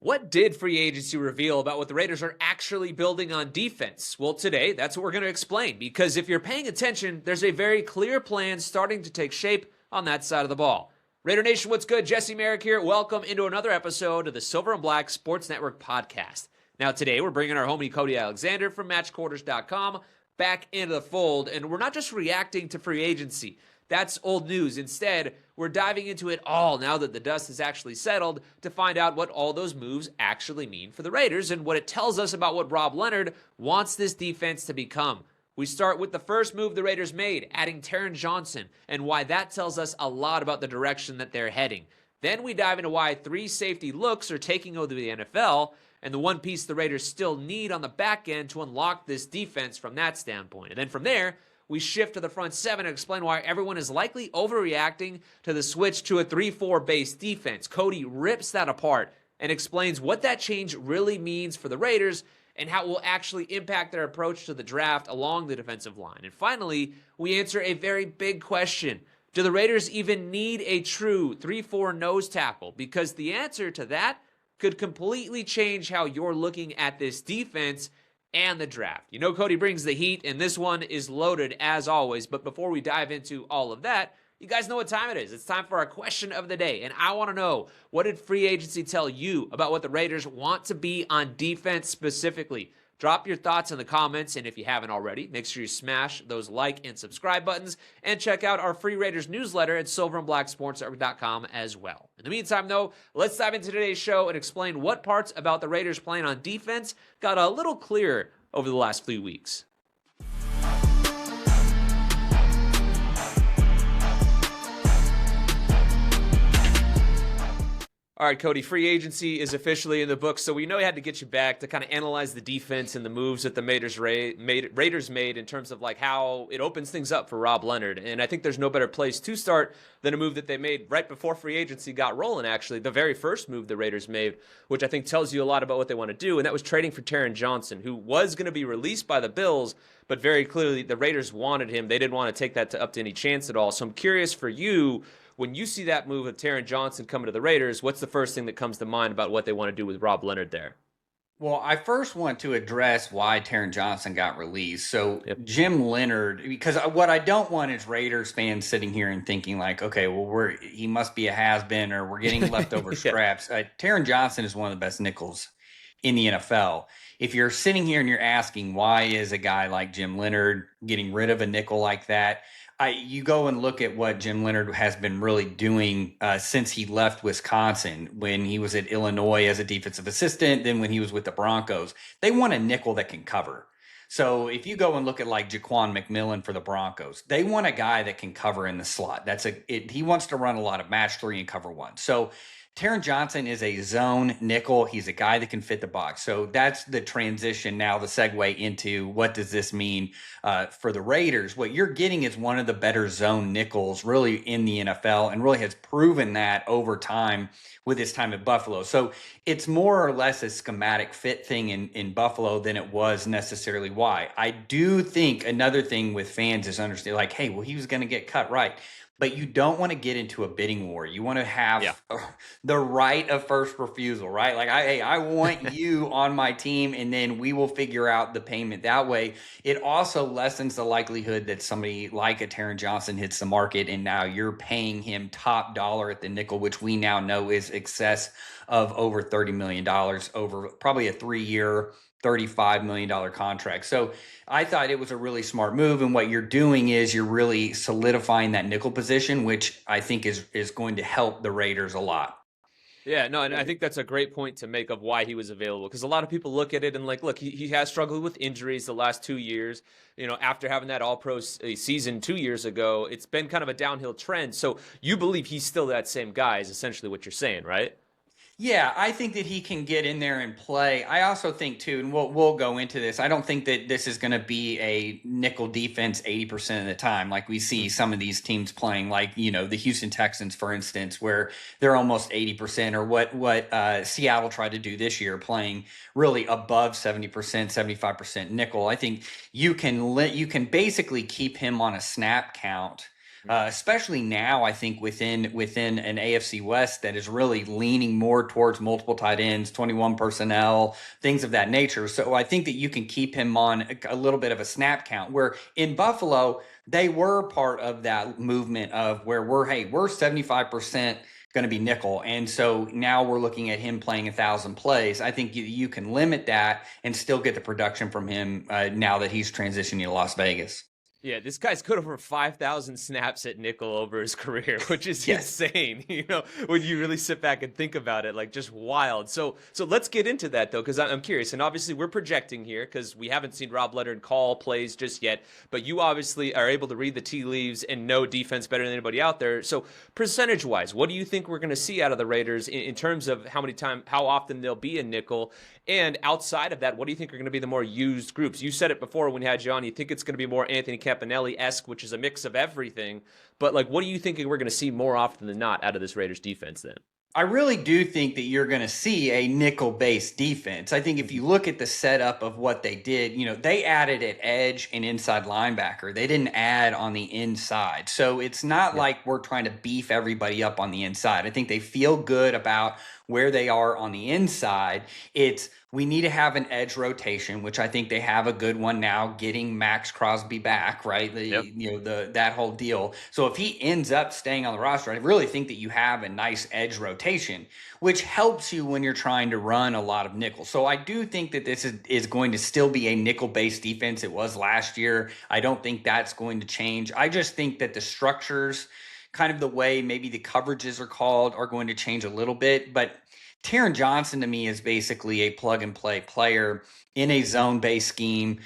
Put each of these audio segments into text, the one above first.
What did free agency reveal about what the Raiders are actually building on defense? Well, today, that's what we're going to explain, because if you're paying attention, there's a very clear plan starting to take shape on that side of the ball. Raider Nation, what's good? Jesse Merrick here. Welcome into another episode of the Silver and Black Sports Network podcast. Now, today, we're bringing our homie Cody Alexander from MatchQuarters.com back into the fold, and we're not just reacting to free agency. That's old news. Instead, we're diving into it all now that the dust has actually settled to find out what all those moves actually mean for the Raiders and what it tells us about what Rob Leonard wants this defense to become. We start with the first move the Raiders made, adding Taron Johnson, and why that tells us a lot about the direction that they're heading. Then we dive into why three safety looks are taking over the NFL, and the one piece the Raiders still need on the back end to unlock this defense from that standpoint. And then from there, we shift to the front seven and explain why everyone is likely overreacting to the switch to a 3-4 base defense. Cody rips that apart and explains what that change really means for the Raiders and how it will actually impact their approach to the draft along the defensive line. And finally, we answer a very big question. Do the Raiders even need a true 3-4 nose tackle? Because the answer to that could completely change how you're looking at this defense and the draft. You know Cody brings the heat, and this one is loaded as always. But before we dive into all of that, you guys know what time it is. It's time for our question of the day. And I want to know, what did free agency tell you about what the Raiders want to be on defense specifically? Drop your thoughts in the comments, and if you haven't already, make sure you smash those like and subscribe buttons, and check out our free Raiders newsletter at silverandblacksportsnetwork.com as well. In the meantime, though, let's dive into today's show and explain what parts about the Raiders' plan on defense got a little clearer over the last few weeks. All right, Cody, free agency is officially in the books, so we know we had to get you back to kind of analyze the defense and the moves that the Raiders made in terms of like how it opens things up for Rob Leonard. And I think there's no better place to start than a move that they made right before free agency got rolling, actually. The very first move the Raiders made, which I think tells you a lot about what they want to do, and that was trading for Taron Johnson, who was going to be released by the Bills, but very clearly the Raiders wanted him. They didn't want to take that up to any chance at all. So I'm curious for you, when you see that move of Taron Johnson coming to the Raiders, what's the first thing that comes to mind about what they want to do with Rob Leonard there? Well, I first want to address why Taron Johnson got released. So Jim Leonard, because what I don't want is Raiders fans sitting here and thinking like, okay, well, he must be a has-been or we're getting leftover scraps. Taron Johnson is one of the best nickels in the NFL. If you're sitting here and you're asking, why is a guy like Jim Leonard getting rid of a nickel like that? You go and look at what Jim Leonard has been really doing since he left Wisconsin, when he was at Illinois as a defensive assistant, then when he was with the Broncos. They want a nickel that can cover. So if you go and look at like Jaquan McMillan for the Broncos, they want a guy that can cover in the slot. He wants to run a lot of match 3 and cover 1. So Taron Johnson is a zone nickel. He's a guy that can fit the box. So that's the transition now, the segue into what does this mean for the Raiders. What you're getting is one of the better zone nickels really in the NFL, and really has proven that over time with his time at Buffalo. So it's more or less a schematic fit thing in Buffalo than it was necessarily why. I do think another thing with fans is understand like, hey, well, he was going to get cut, right? But you don't want to get into a bidding war. You want to have the right of first refusal, right? Like, I want you on my team, and then we will figure out the payment that way. It also lessens the likelihood that somebody like a Taron Johnson hits the market, and now you're paying him top dollar at the nickel, which we now know is excess of over $30 million over probably a 3-year, $35 million contract. So I thought it was a really smart move. And what you're doing is you're really solidifying that nickel position, which I think is going to help the Raiders a lot. Yeah, no, and I think that's a great point to make of why he was available, because a lot of people look at it and like, look, he has struggled with injuries the last 2 years. You know, after having that All-Pro season 2 years ago, it's been kind of a downhill trend. So you believe he's still that same guy is essentially what you're saying, right? Yeah, I think that he can get in there and play. I also think, too, and we'll go into this, I don't think that this is going to be a nickel defense 80% of the time, like we see some of these teams playing, like, you know, the Houston Texans, for instance, where they're almost 80%, or what Seattle tried to do this year, playing really above 70%, 75% nickel. I think you can basically keep him on a snap count especially now, I think within an AFC West that is really leaning more towards multiple tight ends, 21 personnel, things of that nature. So I think that you can keep him on a little bit of a snap count, where in Buffalo, they were part of that movement of where we're 75% going to be nickel. And so now we're looking at him playing 1,000 plays. I think you can limit that and still get the production from him now that he's transitioning to Las Vegas. Yeah, this guy's got over 5,000 snaps at nickel over his career, which is insane. When you really sit back and think about it, like just wild. So let's get into that though, because I'm curious. And obviously we're projecting here because we haven't seen Rob Leonard call plays just yet. But you obviously are able to read the tea leaves and know defense better than anybody out there. So percentage-wise, what do you think we're going to see out of the Raiders in terms of how often they'll be in nickel? And outside of that, what do you think are going to be the more used groups? You said it before when you had you on. You think it's going to be more Anthony Campanelli-esque, which is a mix of everything. But what do you think we're going to see more often than not out of this Raiders defense then? I really do think that you're going to see a nickel-based defense. I think if you look at the setup of what they did, they added at edge and inside linebacker. They didn't add on the inside. So it's not like we're trying to beef everybody up on the inside. I think they feel good about where they are on the inside. We need to have an edge rotation, which I think they have a good one now, getting Max Crosby back, right? That whole deal. So if he ends up staying on the roster, I really think that you have a nice edge rotation, which helps you when you're trying to run a lot of nickel. So I do think that this is going to still be a nickel-based defense. It was last year. I don't think that's going to change. I just think that the structures, kind of the way maybe the coverages are called, are going to change a little bit. But Taron Johnson to me is basically a plug and play player in a zone-based scheme.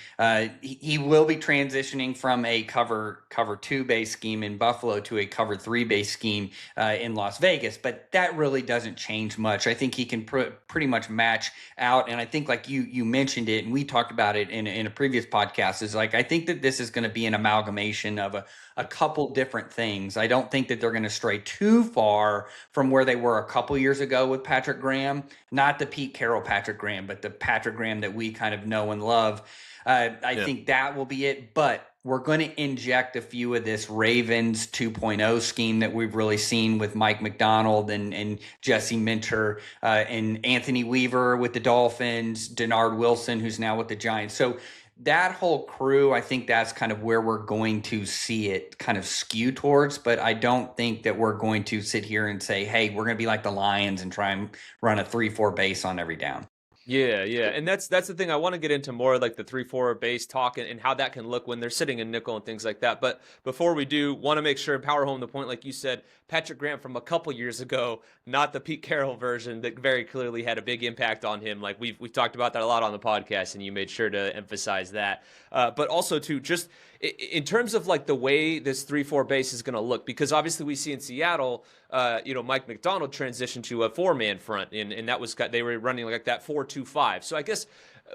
He will be transitioning from a cover 2-based scheme in Buffalo to a cover 3-based scheme in Las Vegas, but that really doesn't change much. I think he can pretty much match out, and I think like you mentioned it, and we talked about it in a previous podcast, is I think that this is going to be an amalgamation of a couple different things. I don't think that they're going to stray too far from where they were a couple years ago with Patrick Graham, not the Pete Carroll Patrick Graham, but the Patrick Graham that we kind of know and love. I think that will be it, but we're going to inject a few of this Ravens 2.0 scheme that we've really seen with Mike McDonald and Jesse Minter and Anthony Weaver with the Dolphins, Denard Wilson, who's now with the Giants. So that whole crew, I think that's kind of where we're going to see it kind of skew towards, but I don't think that we're going to sit here and say, hey, we're going to be like the Lions and try and run a 3-4 base on every down. Yeah. And that's the thing. I want to get into more like the 3-4 base talk and how that can look when they're sitting in nickel and things like that. But before we do, want to make sure and power home the point, like you said, Patrick Graham from a couple years ago, not the Pete Carroll version that very clearly had a big impact on him. Like we've talked about that a lot on the podcast, and you made sure to emphasize that. But also too, just in terms of like the way this 3-4 base is going to look, because obviously we see in Seattle, Mike McDonald transitioned to a 4-man front, and that was they were running like that 4-2-5. So I guess,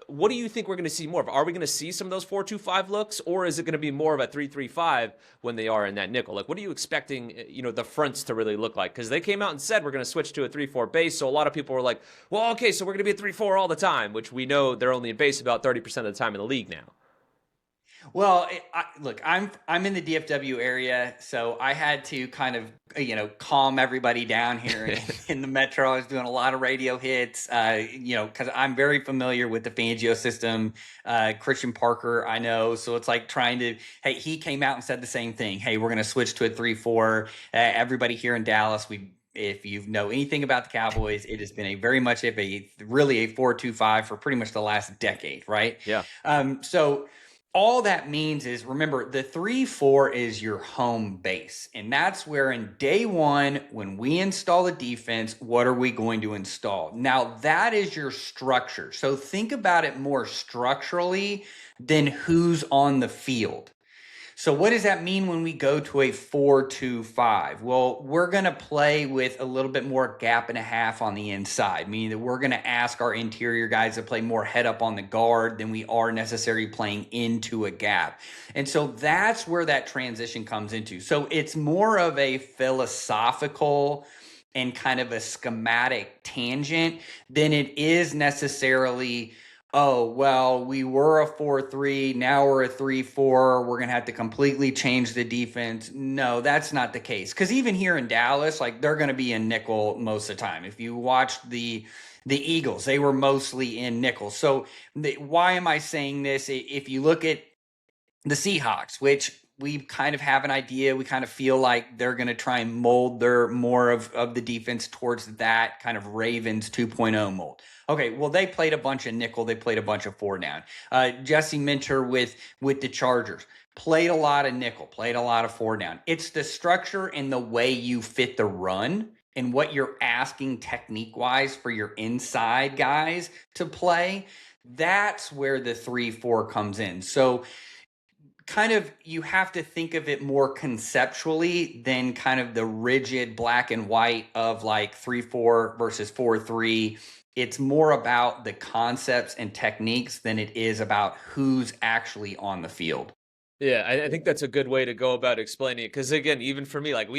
what do you think we're going to see more of? Are we going to see some of those 4-2-5 looks, or is it going to be more of a 3-3-5 when they are in that nickel? Like, what are you expecting, the fronts to really look like? Because they came out and said we're going to switch to a 3-4 base, so a lot of people were like, well, okay, so we're going to be a 3-4 all the time, which we know they're only in base about 30% of the time in the league now. Well, look, I'm in the DFW area, so I had to kind of, calm everybody down here in the metro. I was doing a lot of radio hits, because I'm very familiar with the Fangio system. Christian Parker, I know, so it's like he came out and said the same thing. Hey, we're going to switch to a 3-4. Everybody here in Dallas, if you know anything about the Cowboys, it has been really a 4-2-5 for pretty much the last decade, right? Yeah. So all that means is, remember, the 3-4 is your home base. And that's where in day one, when we install the defense, what are we going to install? Now, that is your structure. So think about it more structurally than who's on the field. So what does that mean when we go to a 4-2-5? Well, we're going to play with a little bit more gap and a half on the inside, meaning that we're going to ask our interior guys to play more head up on the guard than we are necessarily playing into a gap. And so that's where that transition comes into. So it's more of a philosophical and kind of a schematic tangent than it is necessarily oh, well, we were a 4-3, now we're a 3-4, we're going to have to completely change the defense. No, that's not the case. Because even here in Dallas, like they're going to be in nickel most of the time. If you watched the Eagles, they were mostly in nickel. So why am I saying this? If you look at the Seahawks, which we kind of have an idea, we kind of feel like they're going to try and mold their more of the defense towards that kind of Ravens 2.0 mold. Okay, well, they played a bunch of nickel. They played a bunch of four down. Jesse Minter with the Chargers played a lot of nickel, played a lot of four down. It's the structure and the way you fit the run and what you're asking technique-wise for your inside guys to play. That's where the 3-4 comes in. So kind of you have to think of it more conceptually than kind of the rigid black and white of like 3-4 versus 4-3. It's more about the concepts and techniques than it is about who's actually on the field. Yeah, I think that's a good way to go about explaining it. Because again, even for me, like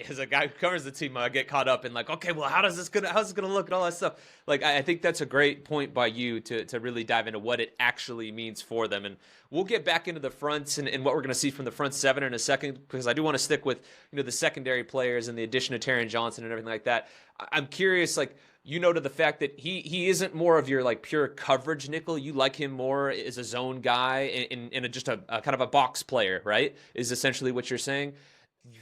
as a guy who covers the team, I get caught up in like, okay, well, how's this gonna look and all that stuff. Like, I think that's a great point by you to really dive into what it actually means for them. And we'll get back into the fronts and what we're gonna see from the front seven in a second, because I do want to stick with the secondary players and the addition of Taron Johnson and everything like that. I'm curious, like, to the fact that he isn't more of your like pure coverage nickel. You like him more as a zone guy in just a kind of a box player, right? Is essentially what you're saying.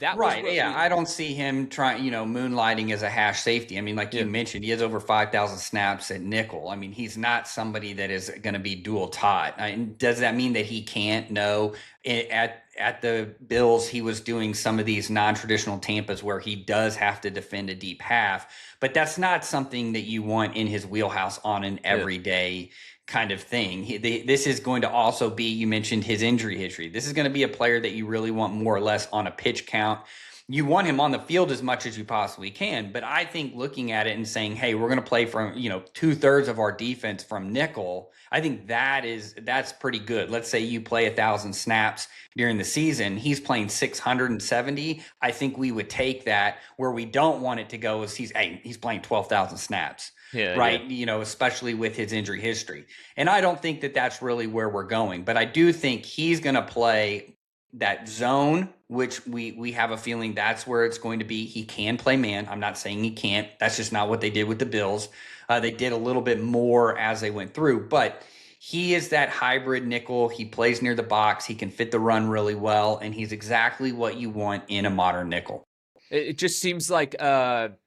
That right. Yeah. I don't see him trying, moonlighting as a hash safety. I mean, like you mentioned, he has over 5,000 snaps at nickel. I mean, he's not somebody that is going to be dual taught. Does that mean that he can't? No. At the Bills, he was doing some of these non-traditional Tampas where he does have to defend a deep half, but that's not something that you want in his wheelhouse on an everyday kind of thing. This is going to also be, you mentioned his injury history. This is going to be a player that you really want more or less on a pitch count. You want him on the field as much as you possibly can, but I think looking at it and saying, hey, we're going to play from, 2/3 of our defense from nickel, I think that's pretty good. Let's say you play 1,000 snaps during the season. He's playing 670. I think we would take that. Where we don't want it to go is he's playing 12,000 snaps. Right. Yeah. Especially with his injury history. And I don't think that that's really where we're going, but I do think he's going to play that zone, which we have a feeling that's where it's going to be. He can play man. I'm not saying he can't. That's just not what they did with the Bills. They did a little bit more as they went through, but he is that hybrid nickel. He plays near the box. He can fit the run really well, and he's exactly what you want in a modern nickel. It just seems like a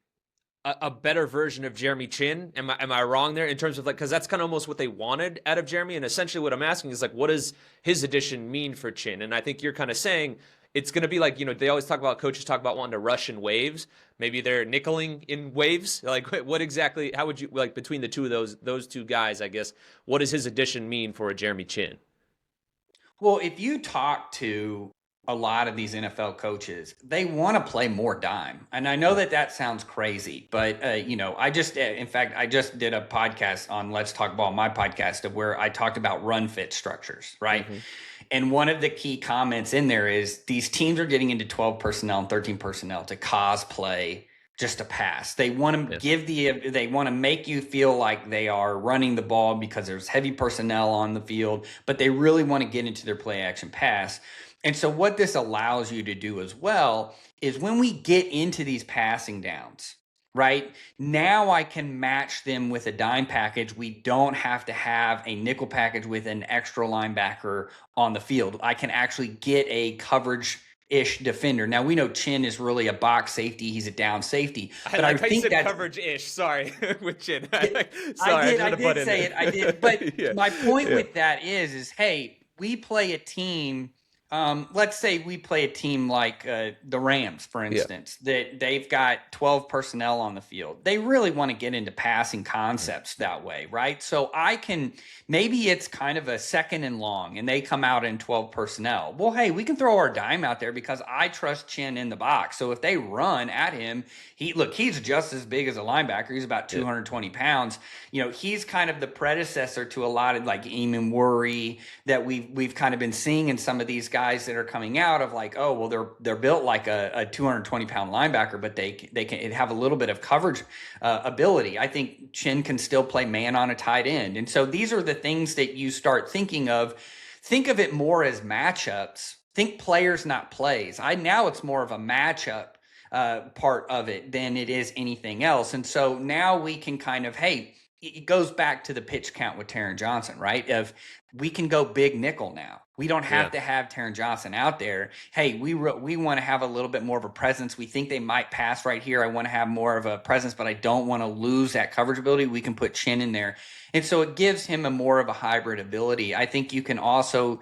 better version of Jeremy Chin. Am I wrong there in terms of like, because that's kind of almost what they wanted out of Jeremy, and essentially what I'm asking is like, what does his addition mean for Chin? And I think you're kind of saying it's going to be like, they always talk about, coaches talk about wanting to rush in waves. Maybe they're nickeling in waves. Like, what exactly? How would you like between the two of those two guys? I guess what does his addition mean for a Jeremy Chin? Well, if you talk to a lot of these NFL coaches, they want to play more dime. And I know that sounds crazy, but I just did a podcast on Let's Talk Ball, my podcast, of where I talked about run fit structures, right? Mm-hmm. And one of the key comments in there is these teams are getting into 12 personnel and 13 personnel to cosplay just a pass. They want to they want to make you feel like they are running the ball because there's heavy personnel on the field, but they really want to get into their play action pass. And so what this allows you to do as well is when we get into these passing downs, right? Now I can match them with a dime package. We don't have to have a nickel package with an extra linebacker on the field. I can actually get a coverage-ish defender. Now we know Chin is really a box safety. He's a down safety. But I think that coverage-ish. Sorry, with Chin. Sorry, I did say it. I did. But my point with that is hey, we play a team. Let's say we play a team like the Rams, for instance, that they've got 12 personnel on the field. They really want to get into passing concepts that way, right? So maybe it's kind of a second and long and they come out in 12 personnel. Well, hey, we can throw our dime out there because I trust Chin in the box. So if they run at him, he's just as big as a linebacker. He's about 220 pounds. He's kind of the predecessor to a lot of like Eamon Worry that we've kind of been seeing in some of these guys guys that are coming out of like, oh, well, they're built like a 220-pound linebacker, but they can have a little bit of coverage ability. I think Chin can still play man on a tight end. And so these are the things that you start thinking of. Think of it more as matchups. Think players, not plays. Now it's more of a matchup part of it than it is anything else. And so now we can kind of, hey, it goes back to the pitch count with Taron Johnson, right? Of we can go big nickel now. We don't have to have Taron Johnson out there. Hey, we want to have a little bit more of a presence. We think they might pass right here. I want to have more of a presence, but I don't want to lose that coverage ability. We can put Chin in there. And so it gives him a more of a hybrid ability. I think you can also,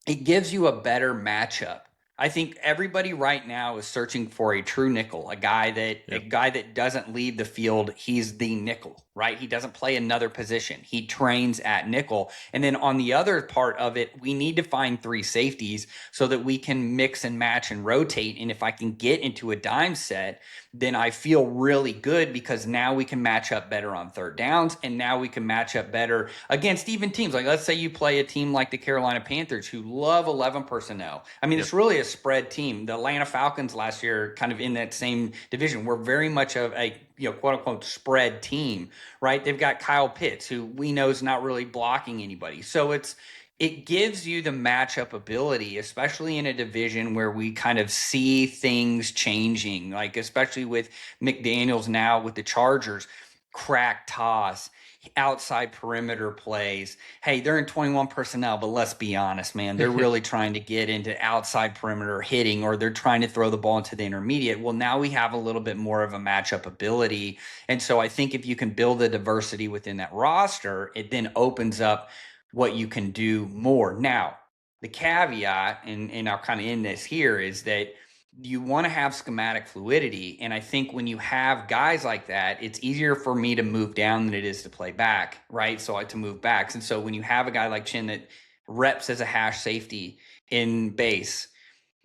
it gives you a better matchup. I think everybody right now is searching for a true nickel, a guy that doesn't leave the field. He's the nickel, right? He doesn't play another position. He trains at nickel. And then on the other part of it, we need to find 3 safeties so that we can mix and match and rotate. And if I can get into a dime set, then I feel really good because now we can match up better on third downs. And now we can match up better against even teams. Like, let's say you play a team like the Carolina Panthers who love 11 personnel. I mean, it's really a spread team. The Atlanta Falcons last year, kind of in that same division, were very much of a quote unquote spread team, right? They've got Kyle Pitts, who we know is not really blocking anybody. So it gives you the matchup ability, especially in a division where we kind of see things changing, like especially with McDaniels now with the Chargers, crack toss, outside perimeter plays. Hey, they're in 21 personnel, but let's be honest, man, they're really trying to get into outside perimeter hitting, or they're trying to throw the ball into the intermediate. Well, now we have a little bit more of a matchup ability. And so I think if you can build a diversity within that roster, it then opens up what you can do more. Now, the caveat, and I'll kind of end this here, is that you want to have schematic fluidity. And I think when you have guys like that, it's easier for me to move down than it is to play back, right? So to move backs. And so when you have a guy like Chin that reps as a hash safety in base,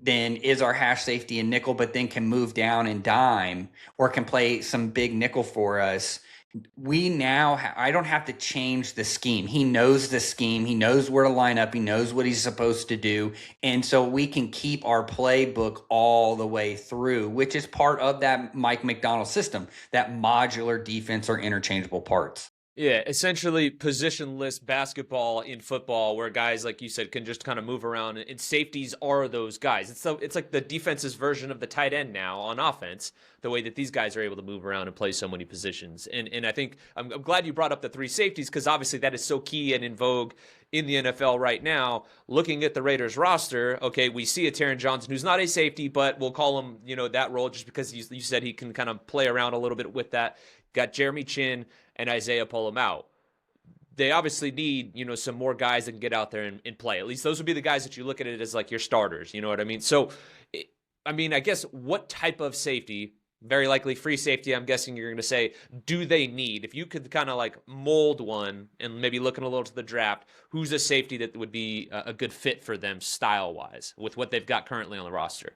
then is our hash safety in nickel, but then can move down in dime or can play some big nickel for us. We now I don't have to change the scheme. He knows the scheme. He knows where to line up. He knows what he's supposed to do. And so we can keep our playbook all the way through, which is part of that Mike McDonald system, that modular defense or interchangeable parts. Yeah, essentially positionless basketball in football where guys, like you said, can just kind of move around, and safeties are those guys. It's like the defense's version of the tight end now on offense, the way that these guys are able to move around and play so many positions. And I think I'm glad you brought up the 3 safeties, because obviously that is so key and in vogue in the NFL right now. Looking at the Raiders roster, okay, we see a Taron Johnson who's not a safety, but we'll call him, that role just because you said he can kind of play around a little bit with that. Got Jeremy Chin and Isaiah Pola-Mao. They obviously need, some more guys that can get out there and play. At least those would be the guys that you look at it as like your starters. You know what I mean? So, I guess what type of safety, very likely free safety, I'm guessing you're going to say, do they need? If you could kind of like mold one and maybe looking a little to the draft, who's a safety that would be a good fit for them style-wise with what they've got currently on the roster?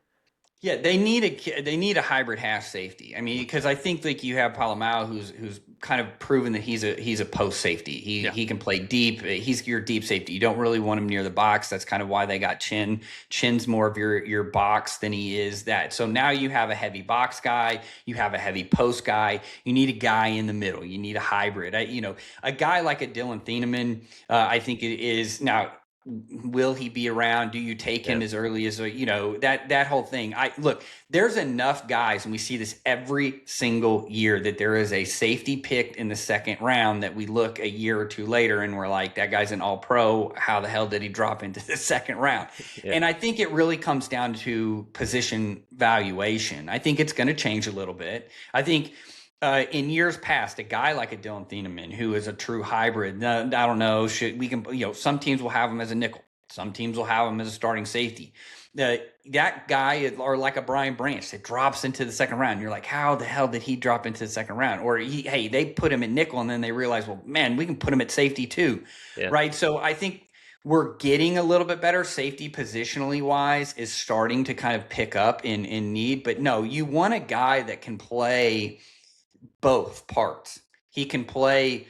Yeah, they need a hybrid hash safety. I mean, because I think like you have Palomao, who's kind of proven that he's a post safety. He can play deep. He's your deep safety. You don't really want him near the box. That's kind of why they got Chin. Chin's more of your box than he is that. So now you have a heavy box guy. You have a heavy post guy. You need a guy in the middle. You need a hybrid. A guy like a Dylan Thieneman, I think it is now. Will he be around? Do you take him as early as that whole thing? Look, there's enough guys, and we see this every single year, that there is a safety picked in the second round that we look a year or two later and we're like, that guy's an all-pro. How the hell did he drop into the second round? And I think it really comes down to position valuation. I think it's going to change a little bit. I think in years past, a guy like a Dylan Thieneman, who is a true hybrid, I don't know, some teams will have him as a nickel. Some teams will have him as a starting safety. That guy, or like a Brian Branch that drops into the second round. You're like, how the hell did he drop into the second round? Or they put him at nickel and then they realize, well, man, we can put him at safety too, right? So I think we're getting a little bit better. Safety positionally wise is starting to kind of pick up in need. But no, you want a guy that can play both parts. He can play,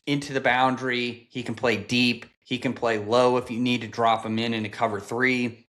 into the boundary. He can play deep. He can play low if you need to drop him in into cover three.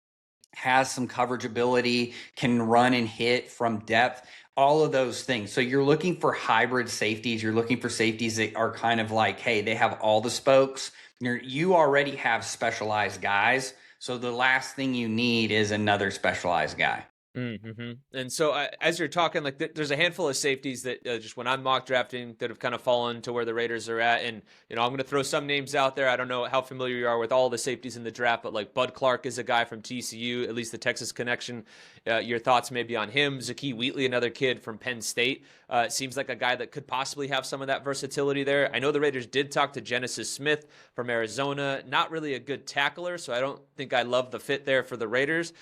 Has some coverage ability, can run and hit from depth, all of those things. So you're looking for hybrid safeties. You're looking for safeties that are kind of like, hey, they have all the spokes. You already have specialized guys. So the last thing you need is another specialized guy. Mm-hmm. And so as you're talking, like there's a handful of safeties that just when I'm mock drafting that have kind of fallen to where the Raiders are at. And, I'm going to throw some names out there. I don't know how familiar you are with all the safeties in the draft, but like Bud Clark is a guy from TCU, at least the Texas connection. Your thoughts maybe on him. Zakee Wheatley, another kid from Penn State, seems like a guy that could possibly have some of that versatility there. I know the Raiders did talk to Genesis Smith from Arizona, not really a good tackler, so I don't think I love the fit there for the Raiders.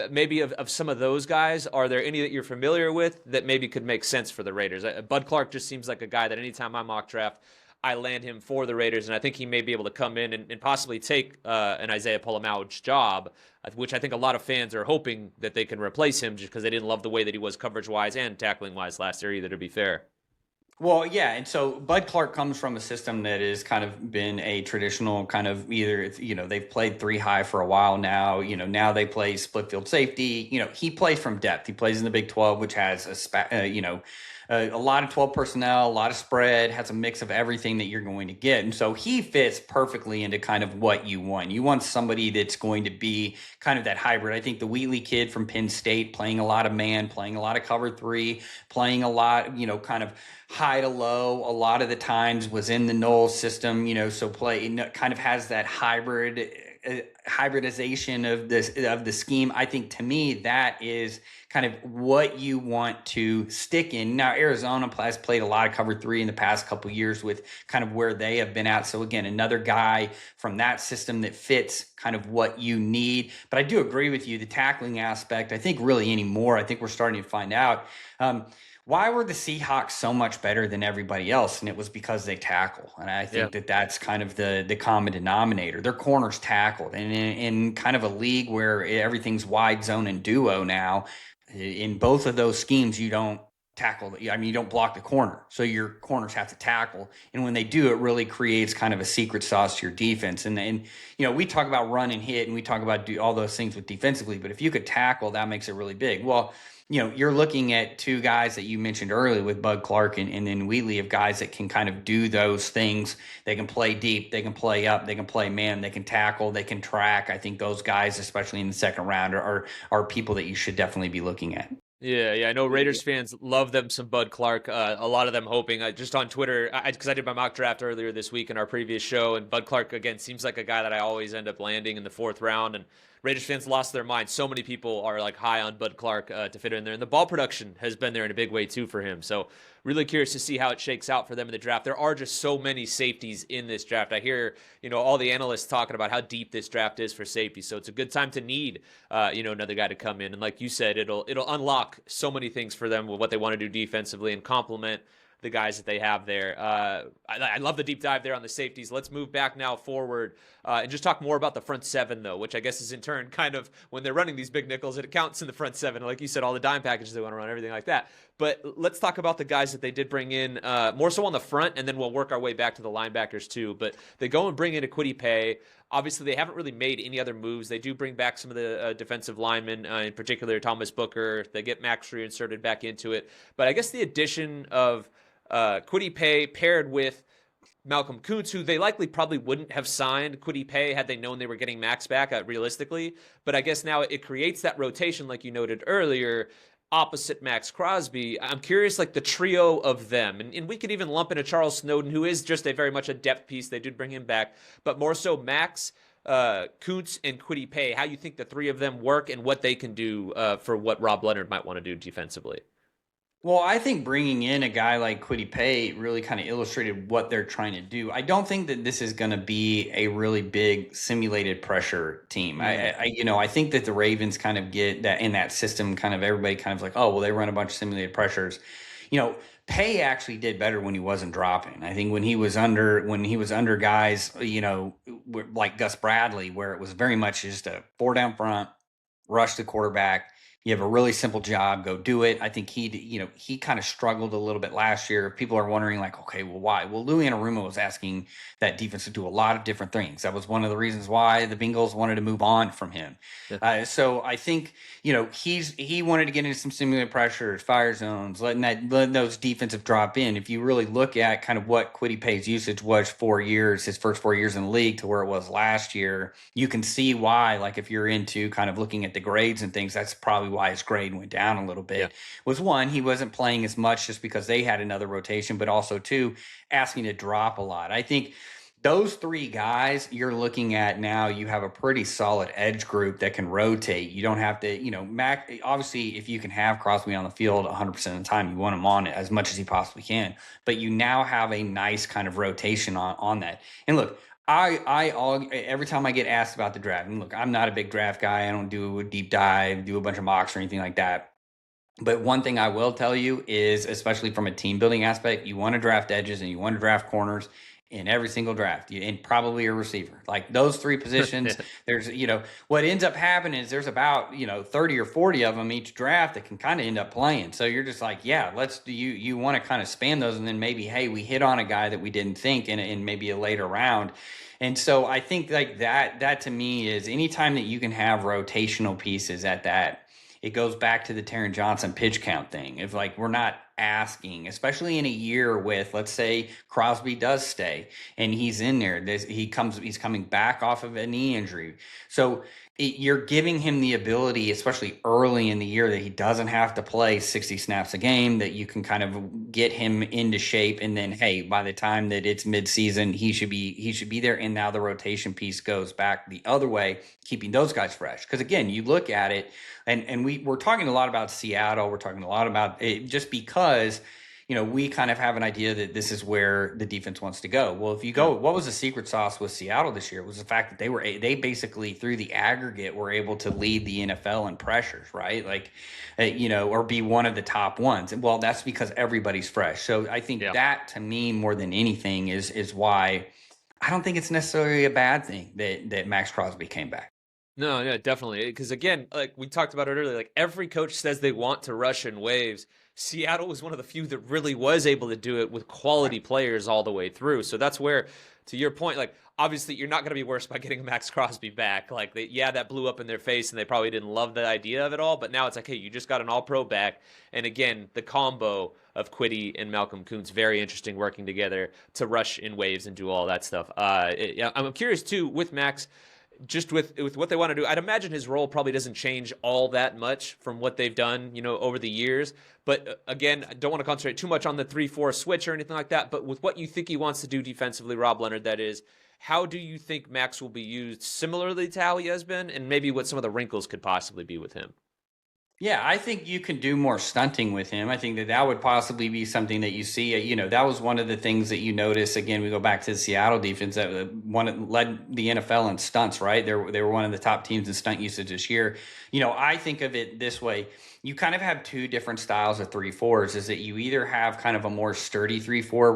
Maybe of some of those guys, are there any that you're familiar with that maybe could make sense for the Raiders? Bud Clark just seems like a guy that anytime I mock draft, I land him for the Raiders, and I think he may be able to come in and possibly take an Isaiah Polamau's job, which I think a lot of fans are hoping that they can replace him just because they didn't love the way that he was coverage-wise and tackling-wise last year either, to be fair. Well, yeah, and so Bud Clark comes from a system that has kind of been a traditional kind of either, they've played three high for a while now. Now they play split field safety. He plays from depth. He plays in the Big 12, which has a lot of 12 personnel, a lot of spread, has a mix of everything that you're going to get. And so he fits perfectly into kind of what you want. You want somebody that's going to be kind of that hybrid. I think the Wheatley kid from Penn State, playing a lot of man, playing a lot of cover three, playing a lot, kind of high to low, a lot of the times was in the null system, so kind of has that hybridization of the scheme. I think to me that is kind of what you want to stick in. Now Arizona has played a lot of cover three in the past couple of years with kind of where they have been at. So again, another guy from that system that fits kind of what you need. But I do agree with you, the tackling aspect, I think really anymore, I think we're starting to find out why were the Seahawks so much better than everybody else? And it was because they tackle. And I think that's kind of the common denominator. Their corners tackled. And in kind of a league where everything's wide zone and duo now, in both of those schemes, you don't tackle. You don't block the corner. So your corners have to tackle. And when they do, it really creates kind of a secret sauce to your defense. And we talk about run and hit, and we talk about do all those things with defensively. But if you could tackle, that makes it really big. Well, you're looking at two guys that you mentioned earlier with Bud Clark and then Wheatley, of guys that can kind of do those things. They can play deep, they can play up, they can play man, they can tackle, they can track. I think those guys, especially in the second round, are people that you should definitely be looking at. Yeah. I know Raiders fans love them some Bud Clark. A lot of them hoping, just on Twitter, because I did my mock draft earlier this week in our previous show, and Bud Clark, again, seems like a guy that I always end up landing in the fourth round, and Raiders fans lost their mind. So many people are like high on Bud Clark to fit in there, and the ball production has been there in a big way too for him. So really curious to see how it shakes out for them in the draft. There are just so many safeties in this draft. I hear all the analysts talking about how deep this draft is for safety. So it's a good time to need another guy to come in, and like you said, it'll unlock so many things for them with what they want to do defensively and complement the guys that they have there. I love the deep dive there on the safeties. Let's move back now forward and just talk more about the front seven, though, which I guess is in turn kind of when they're running these big nickels, it counts in the front seven. Like you said, all the dime packages they want to run, everything like that. But let's talk about the guys that they did bring in more so on the front, and then we'll work our way back to the linebackers too. But they go and bring in a Kwity Paye. Obviously, they haven't really made any other moves. They do bring back some of the defensive linemen, in particular Thomas Booker. They get Max reinserted back into it. But I guess the addition of Kwity Paye paired with Malcolm Kuntz, who they likely probably wouldn't have signed Kwity Paye had they known they were getting Max back realistically. But I guess now it creates that rotation, like you noted earlier, opposite Max Crosby. I'm curious, like the trio of them, and we could even lump in a Charles Snowden, who is just very much a depth piece. They did bring him back, but more so Max, Kuntz, and Kwity Paye, how you think the three of them work and what they can do for what Rob Leonard might want to do defensively. Well, I think bringing in a guy like Kwity Paye really kind of illustrated what they're trying to do. I don't think that this is going to be a really big simulated pressure team. I think that the Ravens kind of get that in that system. Kind of everybody kind of like, oh, well, they run a bunch of simulated pressures. Paye actually did better when he wasn't dropping. I think when he was under guys, like Gus Bradley, where it was very much just a 4 down front, rush the quarterback. You have a really simple job. Go do it. I think he kind of struggled a little bit last year. People are wondering, like, okay, well, why? Well, Louis Anarumo was asking that defense to do a lot of different things. That was one of the reasons why the Bengals wanted to move on from him. Yeah. So I think, he wanted to get into some simulated pressures, fire zones, letting those defensive drop in. If you really look at kind of what Kwity Paye's usage was 4 years, his first 4 years in the league to where it was last year, you can see why. Like, if you're into kind of looking at the grades and things, that's probably why his grade went down a little bit. Yeah. Was one, he wasn't playing as much just because they had another rotation, but also two, asking to drop a lot. I think those three guys you're looking at now, you have a pretty solid edge group that can rotate. You don't have to, Mac, obviously, if you can have Crosby on the field 100% of the time, you want him on it as much as he possibly can. But you now have a nice kind of rotation on that. And look, every time I get asked about the draft, and look, I'm not a big draft guy. I don't do a deep dive, do a bunch of mocks or anything like that. But one thing I will tell you is, especially from a team building aspect, you want to draft edges and you want to draft corners in every single draft, and probably a receiver. Like those three positions, there's, what ends up happening is there's about, 30 or 40 of them each draft that can kind of end up playing. So you're just like, yeah, you want to kind of span those. And then maybe, hey, we hit on a guy that we didn't think in maybe a later round. And so I think like that to me is anytime that you can have rotational pieces at that, it goes back to the Taron Johnson pitch count thing. If like we're not asking, especially in a year with, let's say Crosby does stay and he's in there, he's coming back off of a knee injury. So you're giving him the ability, especially early in the year, that he doesn't have to play 60 snaps a game, that you can kind of get him into shape. And then, hey, by the time that it's midseason, he should be there. And now the rotation piece goes back the other way, keeping those guys fresh. Because again, you look at it, and we're talking a lot about Seattle. We're talking a lot about it just because, we kind of have an idea that this is where the defense wants to go. Well, if you go, what was the secret sauce with Seattle this year? It was the fact that they basically through the aggregate were able to lead the NFL in pressures, right? Like, or be one of the top ones. And well, that's because everybody's fresh. So I think that to me, more than anything, is why I don't think it's necessarily a bad thing that Max Crosby came back. No, yeah, definitely. Because again, like we talked about it earlier, like every coach says they want to rush in waves. Seattle was one of the few that really was able to do it with quality players all the way through. So that's where, to your point, like obviously you're not going to be worse by getting Max Crosby back. Like, that blew up in their face and they probably didn't love the idea of it all. But now it's like, hey, you just got an all-pro back. And again, the combo of Kwity and Malcolm Kuntz, very interesting working together to rush in waves and do all that stuff. I'm curious too with Max, just with what they want to do. I'd imagine his role probably doesn't change all that much from what they've done, over the years. But again, I don't want to concentrate too much on the 3-4 switch or anything like that. But with what you think he wants to do defensively, Rob Leonard, that is, how do you think Max will be used similarly to how he has been, and maybe what some of the wrinkles could possibly be with him? Yeah, I think you can do more stunting with him. I think that would possibly be something that you see. That was one of the things that you notice. Again, we go back to the Seattle defense that led the NFL in stunts, right? They were one of the top teams in stunt usage this year. I think of it this way. You kind of have two different styles of 3-4s, is that you either have kind of a more sturdy 3-4 where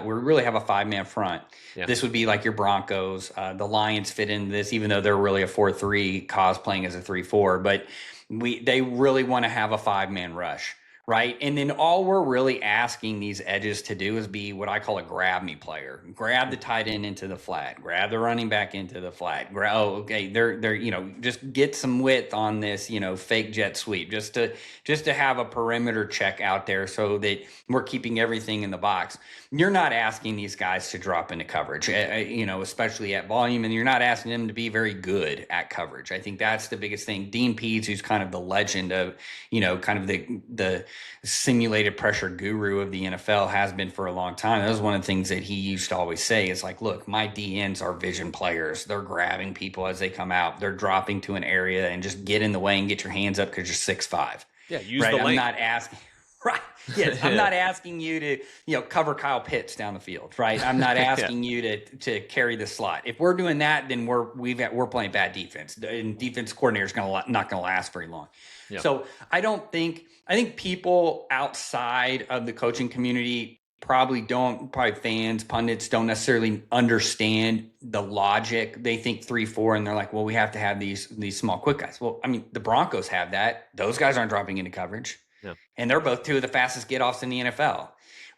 we really have a 5-man front. Yeah. This would be like your Broncos. The Lions fit into this, even though they're really a 4-3, cosplaying as a 3-4. But they really want to have a 5-man rush, right? And then all we're really asking these edges to do is be what I call a grab me player. Grab the tight end into the flat, grab the running back into the flat. They're just get some width on this, fake jet sweep, just to have a perimeter check out there so that we're keeping everything in the box. You're not asking these guys to drop into coverage, especially at volume, and you're not asking them to be very good at coverage. I think that's the biggest thing. Dean Pease, who's kind of the legend of, kind of the simulated pressure guru of the NFL, has been for a long time. That was one of the things that he used to always say is like, look, my DNs are vision players. They're grabbing people as they come out. They're dropping to an area and just get in the way and get your hands up because you're 6'5". Yeah, use right? the length. I'm not asking. Right. Yes. I'm not asking you to, cover Kyle Pitts down the field. Right. I'm not asking you to carry the slot. If we're doing that, then we're playing bad defense, and defense coordinator is not going to last very long. Yeah. So I think people outside of the coaching community probably fans, pundits don't necessarily understand the logic. They think 3-4 and they're like, well, we have to have these small quick guys. Well, I mean, the Broncos have that. Those guys aren't dropping into coverage. Yeah. And they're both two of the fastest get-offs in the NFL.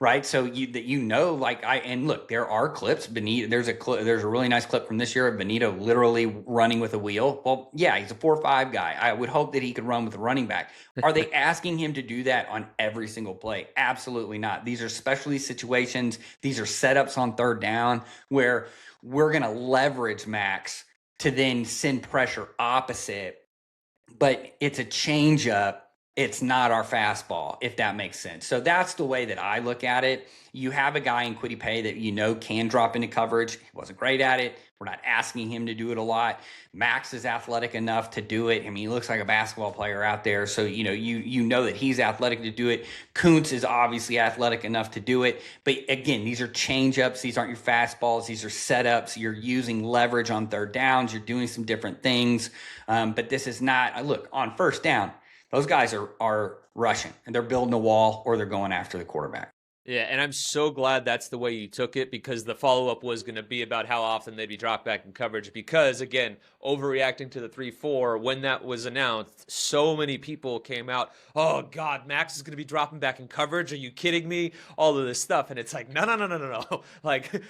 Right. So and look, there are clips. There's a really nice clip from this year of Benito literally running with a wheel. Well, yeah, he's a 4-5 guy. I would hope that he could run with a running back. Are they asking him to do that on every single play? Absolutely not. These are specialty situations. These are setups on third down where we're going to leverage Max to then send pressure opposite. But it's a change up. It's not our fastball, if that makes sense. So that's the way that I look at it. You have a guy in Kwity Paye that can drop into coverage. He wasn't great at it. We're not asking him to do it a lot. Max is athletic enough to do it. I mean, he looks like a basketball player out there. So, you know that he's athletic to do it. Kuntz is obviously athletic enough to do it. But again, these are change-ups. These aren't your fastballs. These are setups. You're using leverage on third downs. You're doing some different things. But this is not, look, on first down, those guys are rushing and they're building a wall or they're going after the quarterback. Yeah, and I'm so glad that's the way you took it, because the follow-up was going to be about how often they'd be dropped back in coverage because, again, overreacting to the 3-4, when that was announced, so many people came out, oh, God, Max is going to be dropping back in coverage. Are you kidding me? All of this stuff. And it's like, no. Like,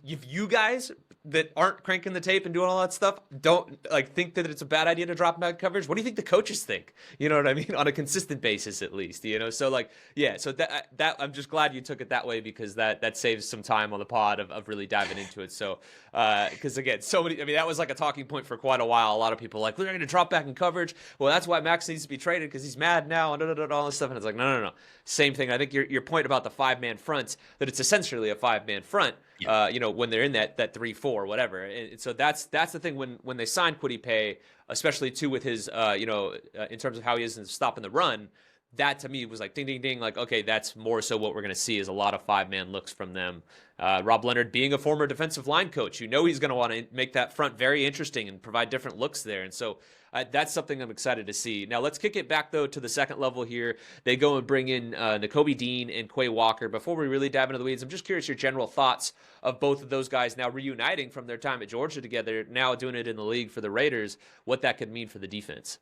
if you guys that aren't cranking the tape and doing all that stuff don't think that it's a bad idea to drop back coverage, what do you think the coaches think? You know what I mean? On a consistent basis, at least, So so that I'm just glad you took it that way, because that saves some time on the pod of really diving into it. So, because again, that was like a talking point for quite a while. A lot of people were like, we're going to drop back in coverage. Well, that's why Max needs to be traded, because he's mad now and all this stuff. And it's like, no. Same thing. I think your point about the 5-man fronts, that it's essentially a 5-man front. Yeah. When they're in that 3-4, whatever. And so that's the thing when they signed Kwity Paye, especially too with his, in terms of how he is in stopping the run, that to me was like ding, ding, ding. Like, okay, that's more so what we're going to see is a lot of 5-man looks from them. Rob Leonard being a former defensive line coach, he's going to want to make that front very interesting and provide different looks there. And so that's something I'm excited to see. Now let's kick it back though to the second level here. They go and bring in Nakobe Dean and Quay Walker. Before we really dive into the weeds, I'm just curious your general thoughts of both of those guys now reuniting from their time at Georgia together, now doing it in the league for the Raiders, what that could mean for the defense.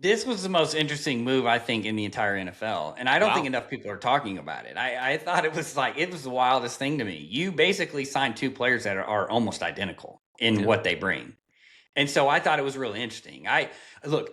This was the most interesting move, I think, in the entire NFL. And I don't think enough people are talking about it. I thought it was the wildest thing to me. You basically signed two players that are almost identical in what they bring. And so I thought it was really interesting.